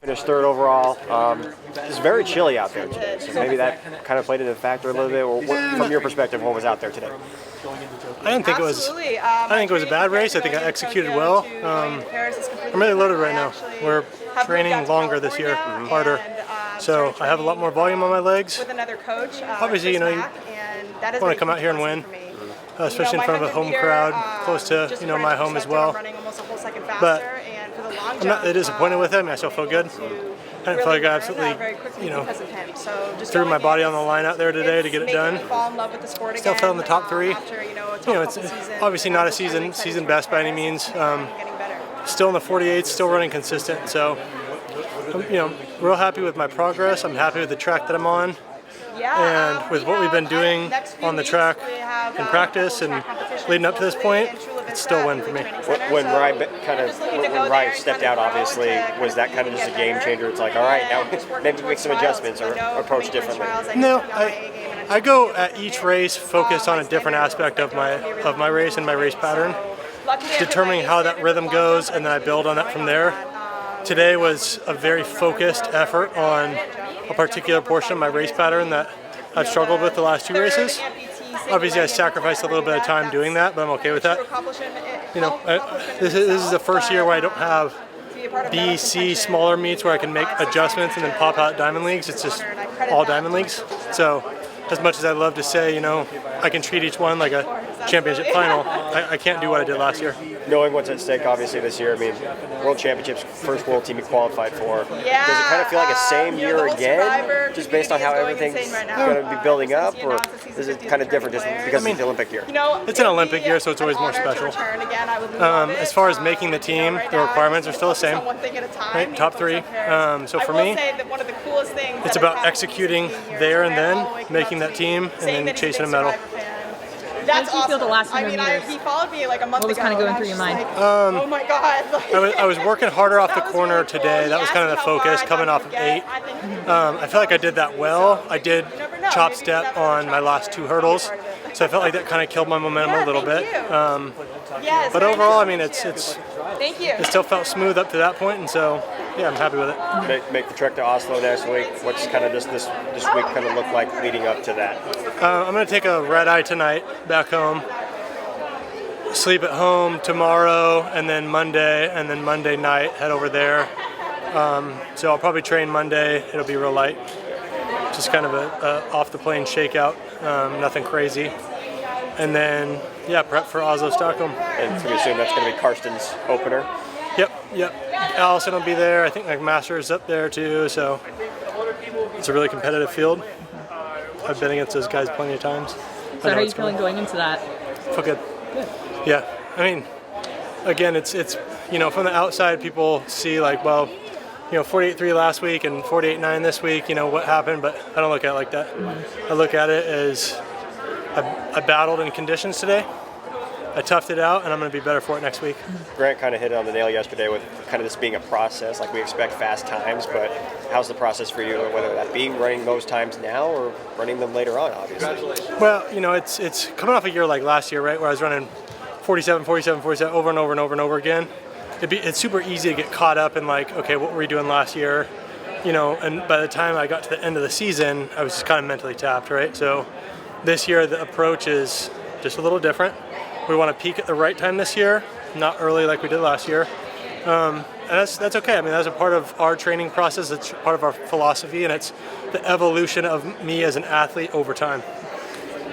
Finished third overall. It's very chilly out there today, so maybe that kind of played into factor a little bit. Or from your perspective, what was out there today? I didn't think it was. I think it was a bad race. I think I executed well. I'm really loaded right now. We're training longer this year, harder. So I have a lot more volume on my legs. Obviously, you want to come out here and win, especially in front of a home crowd, close to my home as well. But I'm not that disappointed with it. I mean, I still feel good. I didn't feel like I absolutely, threw my body on the line out there today to get it done. Still fell in the top three. It's obviously not a season best by any means. Still in the 48s, still running consistent. So, I'm, real happy with my progress. I'm happy with the track that I'm on. And with what we've been doing on the track in practice and leading up to this point, it's still a win for me. When Ryan stepped out, obviously, was that kind of just a game changer? It's like, all right, now maybe make some adjustments or approach differently. No, I go at each race focused on a different aspect of my race and my race pattern, determining how that rhythm goes, and then I build on that from there. Today was a very focused effort on a particular portion of my race pattern that I've struggled with the last two races. Obviously, I sacrificed a little bit of time doing that, but I'm okay with that. This is the first year where I don't have B, C, smaller meets where I can make adjustments and then pop out Diamond Leagues. It's just all Diamond Leagues. So as much as I'd love to say, I can treat each one like a championship final, I can't do what I did last year. Knowing what's at stake, obviously, this year, I mean, World Championships, first world team you qualified for. Does it kind of feel like a same year again, just based on how everything's going to be building up, or is it kind of different just because it's the Olympic year? It's an Olympic year, so it's always more special. As far as making the team, the requirements are still the same, right? Top three. So for me, it's about executing there and then, making that team, and then chasing a medal. How did you feel the last 100 meters? He followed me like a month ago. What was kind of going through your mind? Oh my God. I was working harder off the corner today. That was kind of the focus, coming off of 8. I feel like I did that well. I did chop step on my last 2 hurdles, so I felt like that kind of killed my momentum a little bit. But overall, I mean, it still felt smooth up to that point, and so yeah, I'm happy with it. Make the trek to Oslo next week. What's kind of this week kind of look like leading up to that? I'm going to take a red eye tonight back home, sleep at home tomorrow, and then Monday night head over there. So I'll probably train Monday. It'll be real light, just kind of a off the plane shakeout, nothing crazy. And then prep for Oslo, Stockholm. And we assume that's going to be Karsten's opener. Yep. Allison will be there. I think Masters up there too. So it's a really competitive field. I've been against those guys plenty of times. So how are you feeling going into that? Feel good. Yeah. I mean, again, it's from the outside, people see like, well, 48.3 last week and 48.9 this week. What happened? But I don't look at it like that. I look at it as I battled in conditions today. I toughed it out, and I'm going to be better for it next week. Grant kind of hit it on the nail yesterday with kind of this being a process. Like, we expect fast times, but how's the process for you, whether that be running those times now or running them later on, obviously? Well, it's coming off a year like last year, right, where I was running 47 over and over again. It's super easy to get caught up in, like, okay, what were we doing last year? And by the time I got to the end of the season, I was just kind of mentally tapped, right? So this year, the approach is just a little different. We want to peak at the right time this year, not early like we did last year. And that's okay. I mean, that's a part of our training process. It's part of our philosophy, and it's the evolution of me as an athlete over time.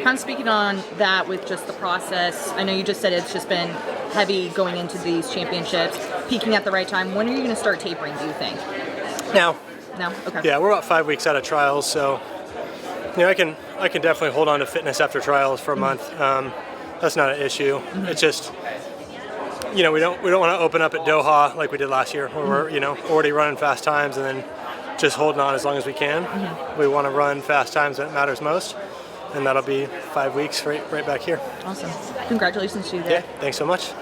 Kind of speaking on that with just the process, I know you just said it's just been heavy going into these championships, peaking at the right time. When are you going to start tapering, do you think? Now. Okay. Yeah, we're about 5 weeks out of trials, so I can definitely hold on to fitness after trials for a month. That's not an issue. It's just, we don't want to open up at Doha like we did last year, where we're already running fast times and then just holding on as long as we can. We want to run fast times when it matters most, and that'll be 5 weeks right back here. Awesome. Congratulations to you there. Yeah, thanks so much.